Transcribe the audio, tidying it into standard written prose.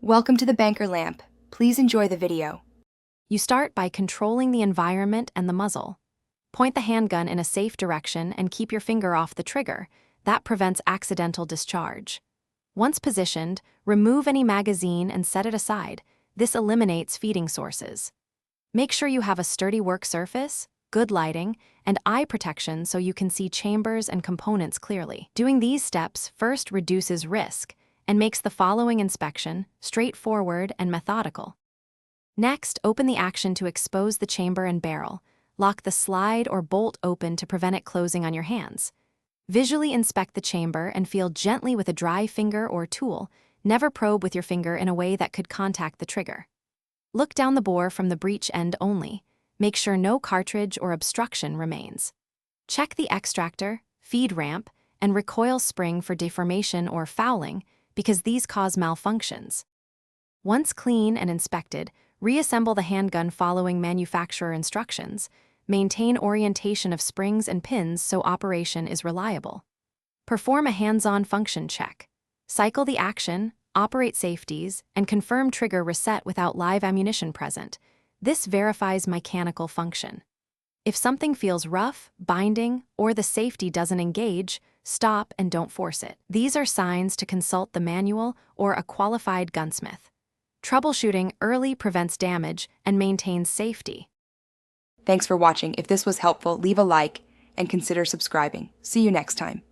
Welcome to the banker lamp. Please enjoy the video. You start by controlling the environment and the muzzle. Point the handgun in a safe direction and keep your finger off the trigger. That prevents accidental discharge. Once positioned, remove any magazine and set it aside. This eliminates feeding sources. Make sure you have a sturdy work surface, good lighting, and eye protection so you can see chambers and components clearly. Doing these steps first reduces risk and makes the following inspection straightforward and methodical. Next, open the action to expose the chamber and barrel. Lock the slide or bolt open to prevent it closing on your hands. Visually inspect the chamber and feel gently with a dry finger or tool. Never probe with your finger in a way that could contact the trigger. Look down the bore from the breech end only. Make sure no cartridge or obstruction remains. Check the extractor, feed ramp, and recoil spring for deformation or fouling, because these cause malfunctions. Once clean and inspected, reassemble the handgun following manufacturer instructions. Maintain orientation of springs and pins so operation is reliable. Perform a hands-on function check. Cycle the action, operate safeties, and confirm trigger reset without live ammunition present. This verifies mechanical function. If something feels rough, binding, or the safety doesn't engage, stop and don't force it. These are signs to consult the manual or a qualified gunsmith. Troubleshooting early prevents damage and maintains safety. Thanks for watching. If this was helpful, leave a like and consider subscribing. See you next time.